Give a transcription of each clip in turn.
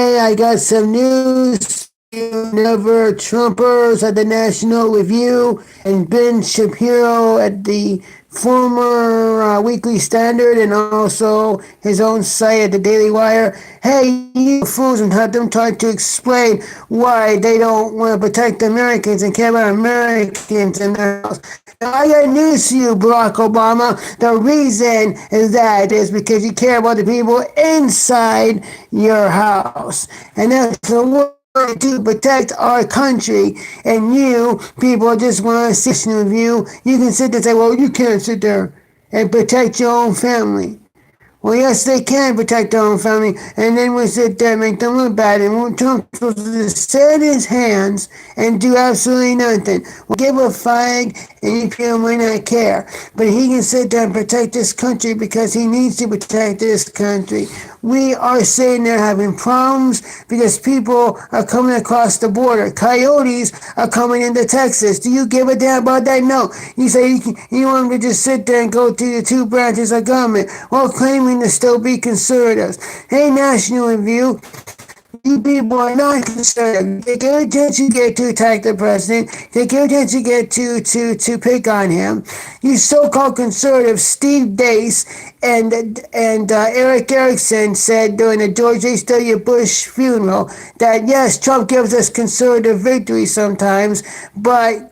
Hey, I got some news. You never Trumpers at the National Review and Ben Shapiro at the former Weekly Standard and also his own site at the Daily Wire. Hey, you fools, and have them try to explain why they don't want to protect Americans and care about Americans in their house. Now, I got news for you, Barack Obama. The reason is that is because you care about the people inside your house. And that's the to protect our country, and you people just want to sit with you. You can sit there and say, well, you can't sit there and protect your own family. Well, yes, they can protect their own family, and then we sit there and make them look bad, and Trump supposed to sit in his hands and do absolutely nothing. We'll give a flag, and you people might not care, but he can sit there and protect this country because he needs to protect this country. We are sitting there having problems because people are coming across the border. Coyotes are coming into Texas. Do you give a damn about that? No. You say you want them to just sit there and go to the two branches of government while claiming to still be conservatives. Hey, National Review, you people are not conservative. Take every chance you get to attack the president. Take every chance you get to pick on him. You so-called conservatives, Steve Dace and Eric Erickson said during the George H.W. Bush funeral that yes, Trump gives us conservative victory sometimes, but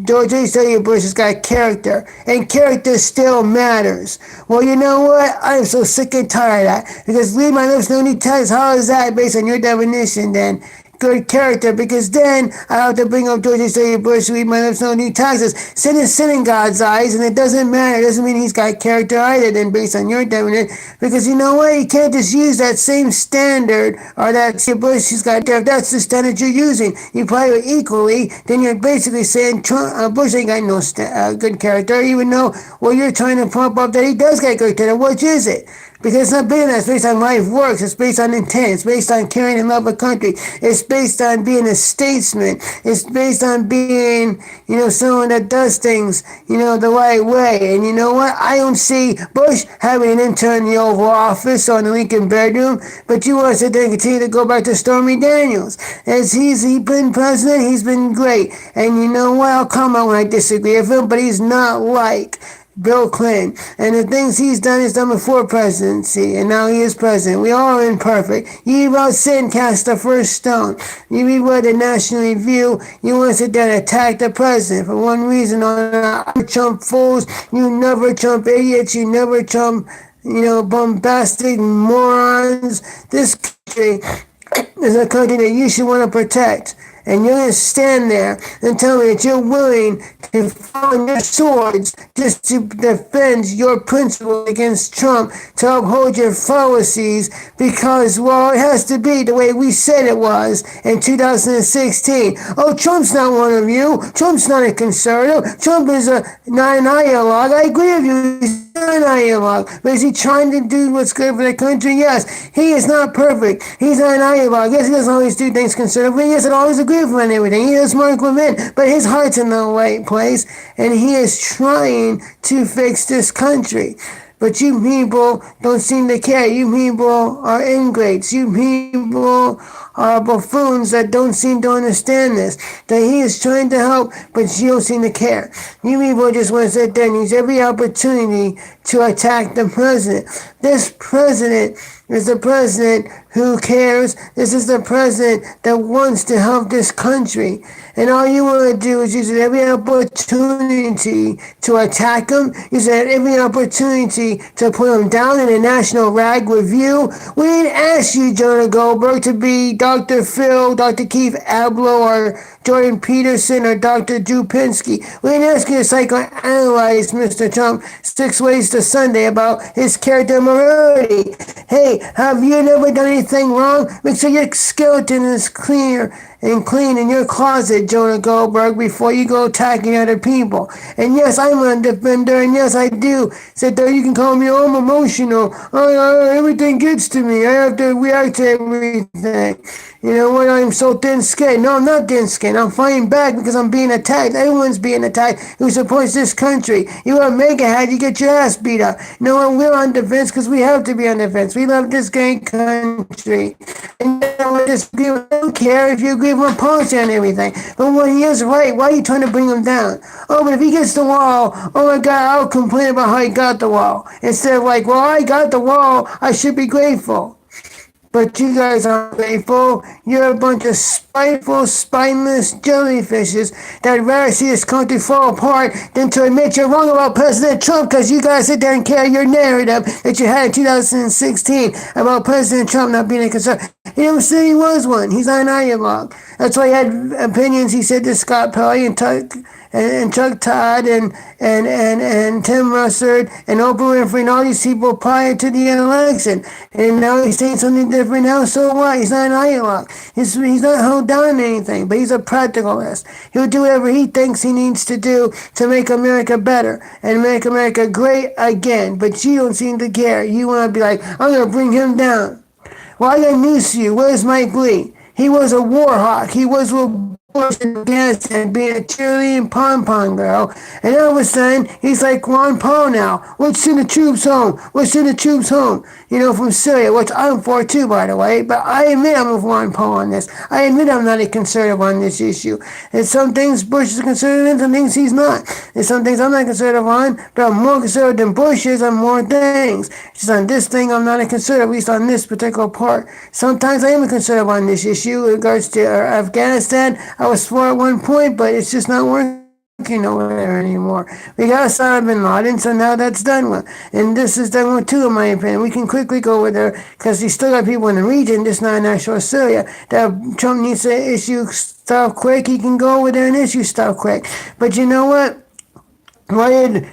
George H.W. Bush has got character, and character still matters. Well, you know what? I'm so sick and tired of that, because read my lips, no need tax. How is that based on your definition then? Good character, because then I have to bring up George H.W. Bush, read my lips, no need taxes. Sin is sin in God's eyes, and it doesn't matter. It doesn't mean he's got character either, then based on your definition. Because you know what? You can't just use that same standard, or that Bush, he's got, if that's the standard you're using, you apply it equally, then you're basically saying Bush ain't got no good character, even though what you're trying to pump up that he does got good character. Which is it? Because it's not based on that. It's based on life works. It's based on intent. It's based on caring and love of country. It's based on being a statesman. It's based on being, someone that does things, the right way. And you know what? I don't see Bush having an intern in the Oval Office or in the Lincoln bedroom, but you want to sit there and continue to go back to Stormy Daniels. As he's been president, he's been great. And you know what? I'll come out when I disagree with him, but he's not like Bill Clinton, and the things he's done is done before presidency, and now he is president. We all are imperfect. You read about sin, cast the first stone. You read about the National Review, you want to sit there and attack the president for one reason or another. Trump fools, you never Trump idiots, you never Trump, bombastic morons. This country is a country that you should want to protect. And you're going to stand there and tell me that you're willing to fall on your swords just to defend your principles against Trump, to uphold your fallacies, because, well, it has to be the way we said it was in 2016. Oh, Trump's not one of you. Trump's not a conservative. Trump is not an ideologue. I agree with you. He's not an ideologue. But is he trying to do what's good for the country? Yes. He is not perfect. He's not an ideologue. Yes, he doesn't always do things conservatively. Yes, I always agree with him on everything. He does smart women, but his heart's in the right place, and he is trying to fix this country. But you people don't seem to care. You people are ingrates. You people are buffoons that don't seem to understand this. That he is trying to help, but you don't seem to care. You people just want to sit there and use every opportunity to attack the president. This president is the president who cares. This is the president that wants to help this country. And all you want to do is use every opportunity to attack him. Use every opportunity to put him down in a National Rag Review. We didn't ask you, Jonah Goldberg, to be Dr. Phil, Dr. Keith Abloh, or Jordan Peterson, or Dr. Drew Pinsky. We didn't ask you to psychoanalyze Mr. Trump 6 ways to Sunday about his character and morality. Hey, have you never done anything wrong? Make sure your skeleton is clear and clean in your closet, Jonah Goldberg, before you go attacking other people. And yes, I'm a defender, and yes, I do sit there. You can call me, oh, I'm emotional. Everything gets to me. I have to react to everything. You know what? I'm so thin-skinned. No, I'm not thin-skinned. I'm fighting back because I'm being attacked. Everyone's being attacked who supports this country. You are mega head, you get your ass beat up. You know what? We're on defense because we have to be on defense. We love this great country. And you know, I don't care if you agree with my policy on everything. But when he is right, why are you trying to bring him down? Oh, but if he gets the wall, oh my God, I'll complain about how he got the wall. Instead of like, well, I got the wall, I should be grateful. But you guys aren't grateful. You're a bunch of spiteful, spineless jellyfishes that'd rather see this country fall apart than to admit you're wrong about President Trump, because you guys sit there and carry your narrative that you had in 2016 about President Trump not being a conservative. He never said he was one. He's not an ideologue. That's why he had opinions. He said to Scott Pelley and Chuck Todd and Tim Russert and Oprah Winfrey and all these people prior to the election. And now he's saying something different now, so what? He's not an ideologue. He's not held down to anything, but he's a practicalist. He'll do whatever he thinks he needs to do to make America better and make America great again. But you don't seem to care. You want to be like, I'm going to bring him down. Well, I got news to you. Where's Mike Lee? He was a war hawk. He was with Bush in Afghanistan being a cheerleading pom-pom girl. And all of a sudden, he's like Ron Paul now. Let's send the troops home. Let's send the troops home. You know, from Syria, which I'm for too, by the way. But I admit I'm with Ron Paul on this. I admit I'm not a conservative on this issue. There's some things Bush is conservative in, some things he's not. There's some things I'm not conservative on, but I'm more conservative than Bush is on more things. Just on this thing, I'm not a conservative, at least on this particular part. Sometimes I am a conservative on this issue in regards to Afghanistan. I was for at one point, but it's just not working over there anymore. We got Osama bin Laden, so now that's done with. And this is done with too, in my opinion. We can quickly go over there because he still got people in the region, just not in actual Syria. That Trump needs to issue stuff quick. He can go over there and issue stuff quick. But you know what? Why did,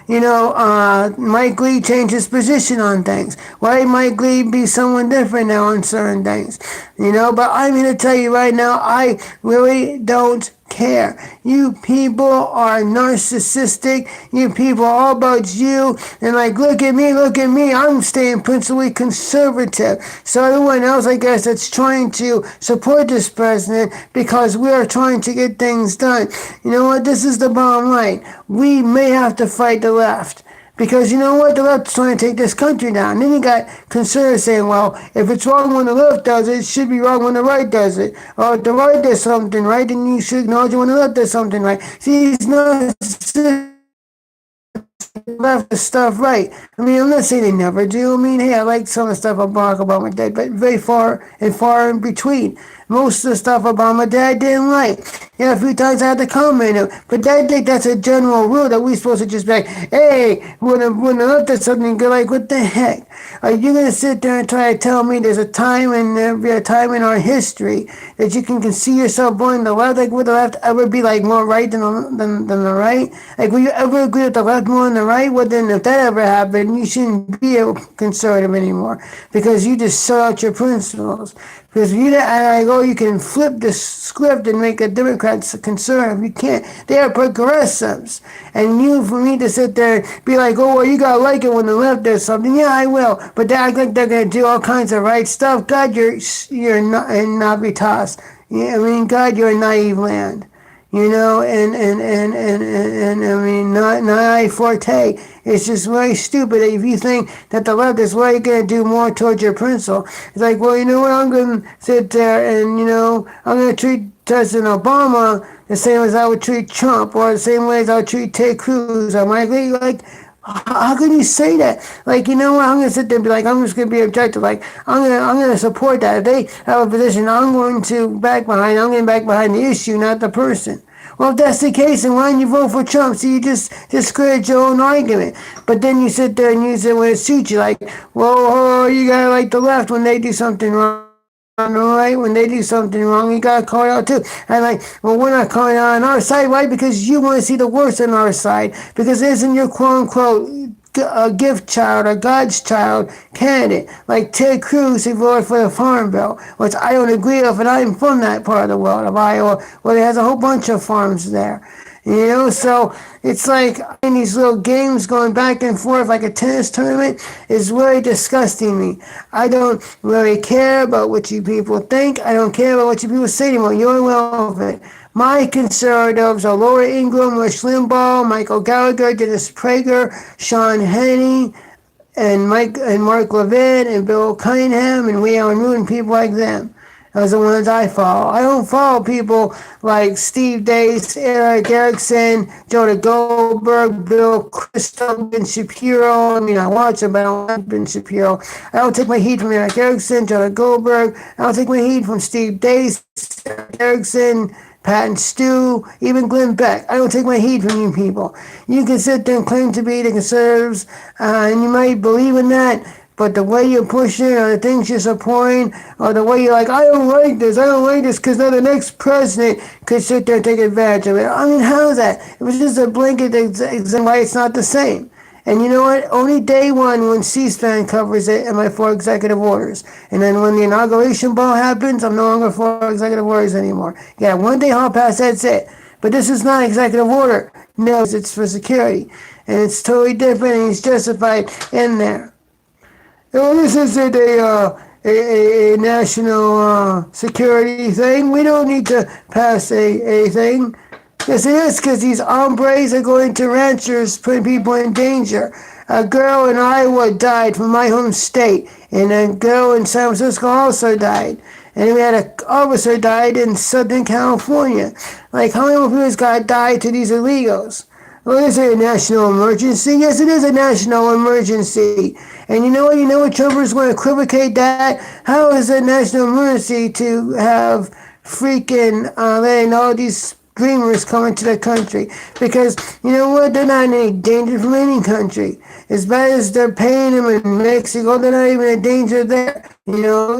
Mike Lee change his position on things? Why did Mike Lee be someone different now on certain things? But I'm going to tell you right now, I really don't care. You people are narcissistic. You people are all about you. And like, look at me. I'm staying principally conservative. So everyone else, I guess, that's trying to support this president because we are trying to get things done. You know what? This is the bottom line. We may have to fight the left. Because you know what? The left is trying to take this country down. Then you got conservatives saying, well, if it's wrong when the left does it, it should be wrong when the right does it. Or if the right does something right, then you should acknowledge it when the left does something right. See, it's not left the stuff right. I mean, I'm not saying they never do. I mean, hey, I like some of the stuff Barack Obama did, but very far in between. Most of the stuff Obama did, I didn't like. A few times I had to comment on it. But I think that's a general rule that we're supposed to just be like, hey, when the left does something good, like, what the heck? Are you going to sit there and try to tell me there's a time in our history that you can see yourself going the left? Like, would the left ever be, like, more right than the right? Like, will you ever agree with the left more than the right? Well, then, if that ever happened, you shouldn't be a conservative anymore because you just sell out your principles. Because you can flip the script and make the Democrats conservative. You can't. They are progressives. And for me to sit there and be like, oh, well, you gotta like it when the left does something. Yeah, I will. But they act like they're gonna do all kinds of right stuff. God, you're not in Navitas. Yeah, I mean, God, you're a naive land. And I mean, not forte. It's just very stupid if you think that the left is really going to do more towards your principle. It's like, well, you know what, I'm going to sit there and, I'm going to treat President Obama the same as I would treat Trump, or the same way as I would treat Ted Cruz. I'm like, how can you say that? Like, you know what? I'm gonna sit there and be like, I'm just gonna be objective. Like, I'm gonna support that. If they have a position, I'm going to back behind. I'm gonna back behind the issue, not the person. Well, if that's the case, then why don't you vote for Trump? So you just create your own argument. But then you sit there and use it when it suits you. Like, well, you gotta like the left when they do something wrong. Right? When they do something wrong, you gotta call it out too. And like, well, we're not calling it out on our side, right? Because you want to see the worst on our side. Because it isn't your quote unquote a gift child or God's child candidate, like Ted Cruz, who voted for the Farm Bill, which I don't agree with, and I'm from that part of the world of Iowa, where it has a whole bunch of farms there. You know, so it's like in these little games going back and forth like a tennis tournament is really disgusting me. I don't really care about what you people think. I don't care about what you people say anymore. You're irrelevant. My conservatives are Laura Ingraham, Rush Limbaugh, Michael Gallagher, Dennis Prager, Sean Hannity, and Mark Levin, and Bill Cunningham, and Lee Allen Root, and people like them. Those are the ones I follow. I don't follow people like Steve Dace, Eric Erickson, Jonah Goldberg, Bill Crystal, Ben Shapiro. I mean, I watch them, but I don't like Ben Shapiro. I don't take my heat from Eric Erickson, Jonah Goldberg. I don't take my heat from Steve Dace, Eric Erickson, Pat and Stu, even Glenn Beck. I don't take my heat from you people. You can sit there and claim to be the conservatives, and you might believe in that, but the way you're pushing or the things you're supporting or the way you're like, I don't like this because now the next president could sit there and take advantage of it. I mean, how is that? It was just a blanket example why it's not the same. And you know what? Only day one when C-SPAN covers it am I for executive orders. And then when the inauguration ball happens, I'm no longer for executive orders anymore. Yeah, one day hall pass, that's it. But this is not executive order. No, it's for security. And it's totally different and it's justified in there. Well, this isn't a national security thing. We don't need to pass a thing. Yes, it is, because these hombres are going to ranchers, putting people in danger. A girl in Iowa died from my home state, and a girl in San Francisco also died. And we had an officer died in Southern California. Like, how many people got to die to these illegals? Well, is it a national emergency? Yes, it is a national emergency. And you know what? Trumpers want to equivocate that. How is it a national emergency to have freaking letting all these dreamers come into the country? Because you know what? They're not in any danger from any country. As bad as they're paying them in Mexico, they're not even in danger there. You know,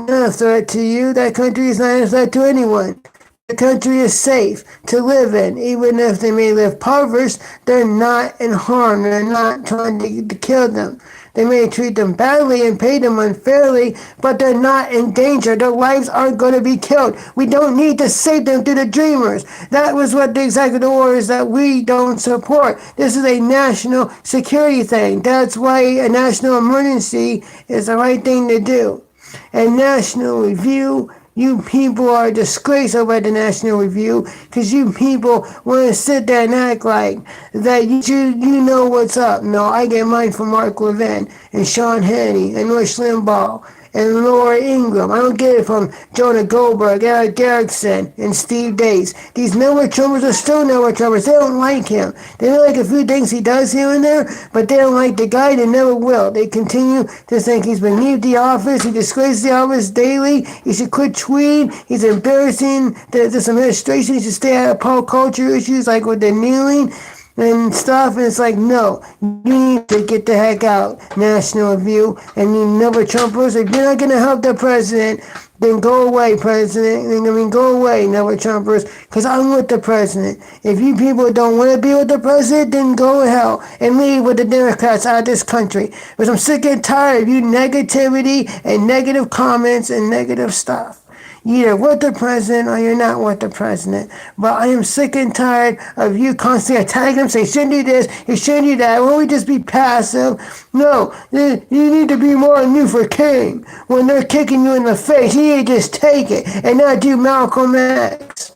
not a threat to you. That country is not a threat to anyone. The country is safe to live in. Even if they may live impoverished, they're not in harm. They're not trying to kill them. They may treat them badly and pay them unfairly, but they're not in danger. Their lives aren't going to be killed. We don't need to save them through the dreamers. That was what the executive order is that we don't support. This is a national security thing. That's why a national emergency is the right thing to do. And National Review, you people are a disgrace over at the National Review, because you people want to sit there and act like that you know what's up. No, I get mine from Mark Levin and Sean Hannity and Rush Limbaugh and Laura Ingraham. I don't get it from Jonah Goldberg, Eric Erickson, and Steve Dace. These network Trumpers are still network Trumpers. They don't like him. They don't like a few things he does here and there, but they don't like the guy. They never will. They continue to think he's beneath the office. He disgraces the office daily. He should quit tweeting. He's embarrassing this administration. He should stay out of pop culture issues like with the kneeling and stuff, and it's like, no, you need to get the heck out, National Review, and you never Trumpers. If you're not going to help the president, then go away, president. Go away, never Trumpers, because I'm with the president. If you people don't want to be with the president, then go to hell and leave with the Democrats out of this country. Because I'm sick and tired of you negativity and negative comments and negative stuff. You're with the president or you're not with the president. But I am sick and tired of you constantly attacking him, saying, you shouldn't do this, you shouldn't do that. Won't we just be passive? No, you need to be more Luther King. When they're kicking you in the face, you need to just take it and not do Malcolm X.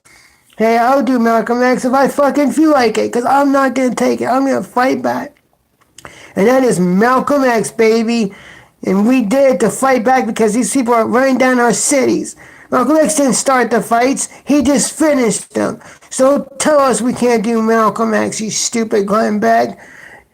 Hey, I'll do Malcolm X if I fucking feel like it, because I'm not going to take it. I'm going to fight back. And that is Malcolm X, baby. And we did it to fight back because these people are running down our cities. Malcolm X didn't start the fights, he just finished them. So tell us we can't do Malcolm X, you stupid Glenn Beck.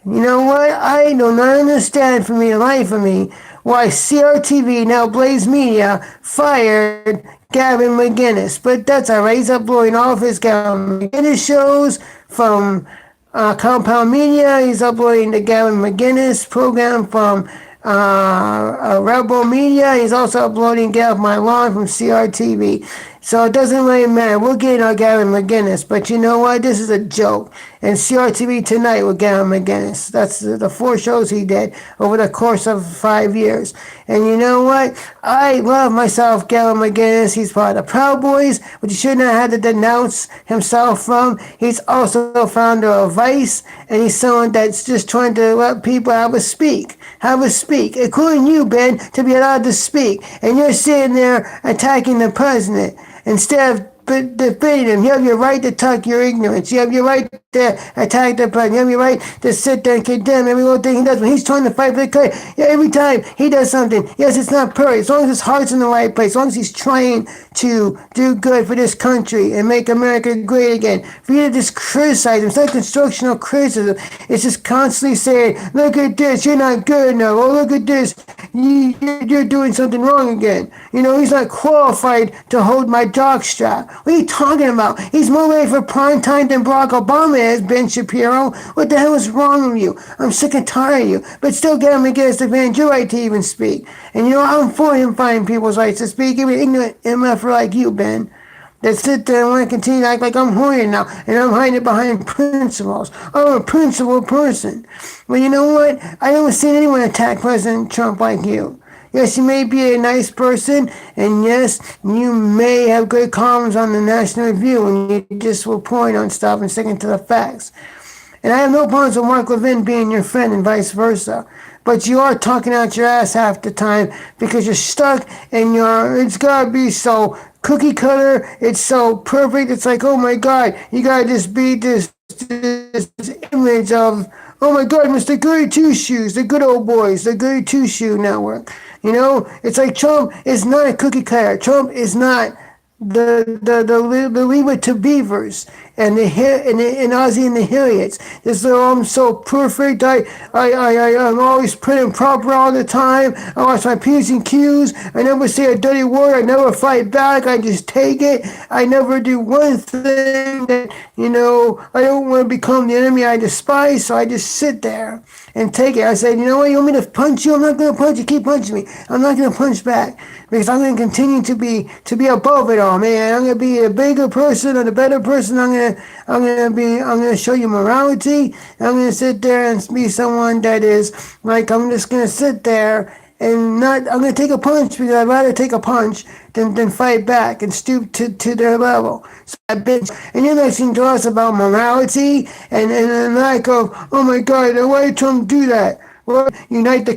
You know what? I do not understand for the life of me why CRTV, now Blaze Media, fired Gavin McInnes. But that's alright, he's uploading all of his Gavin McInnes shows from Compound Media. He's uploading the Gavin McInnes program from Rebel Media. He's also uploading Get Off My Lawn from CRTV. So it doesn't really matter. We'll get our Gavin McGinnis, but you know what? This is a joke. And CRTV tonight with Gavin McGinnis. That's the 4 shows he did over the course of 5 years. And you know what? I love myself, Gavin McGinnis. He's part of the Proud Boys, which he should not have to denounce himself from. He's also founder of Vice, and he's someone that's just trying to let people have a speak, including you, Ben, to be allowed to speak. And you're sitting there attacking the president instead of defending him. You have your right to talk your ignorance. You have your right to attack the president. You have your right to sit there and condemn every little thing he does. When he's trying to fight for the country, every time he does something, yes, it's not perfect. As long as his heart's in the right place, as long as he's trying to do good for this country and make America great again. For you to just criticize him, it's not constructional criticism. It's just constantly saying, look at this, you're not good enough. Oh, look at this, you're doing something wrong again. You know, he's not qualified to hold my jockstrap. What are you talking about? He's more ready for prime time than Barack Obama is, Ben Shapiro. What the hell is wrong with you? I'm sick and tired of you. But still get him against the defend your right to even speak. And you know, I'm for him finding people's rights to speak, even ignorant MF like you, Ben, that sit there and want to continue to act like I'm hoarding now, and I'm hiding behind principles. I'm a principled person. Well, you know what? I haven't seen anyone attack President Trump like you. Yes, you may be a nice person, and yes, you may have good columns on the National Review, and you just will point on stuff and sticking to the facts. And I have no problems with Mark Levin being your friend and vice versa. But you are talking out your ass half the time because you're stuck and it's gotta be so cookie cutter, it's so perfect, it's like, oh my God, you gotta just be this image of, oh my God, Mr. Goody Two-Shoes, the good old boys, the Goody Two-Shoe Network. You know, it's like Trump is not a cookie cutter. Trump is not the Leave It to Beavers and Ozzy and the Hilliots. This I'm so perfect. I'm always prim and proper all the time. I watch my P's and Q's. I never say a dirty word. I never fight back. I just take it. I never do one thing that, you know, I don't want to become the enemy I despise, so I just sit there and take it. I said, you know what, you want me to punch you? I'm not going to punch you. Keep punching me. I'm not going to punch back because I'm going to continue to be above it all, man. I'm going to be a bigger person and a better person. I'm going to show you morality. I'm going to sit there and be someone that is like, I'm just going to sit there and I'm going to take a punch because I'd rather take a punch than fight back and stoop to their level. So and you're listening to us about morality and lack of, oh my God, why did Trump do that? Well, unite the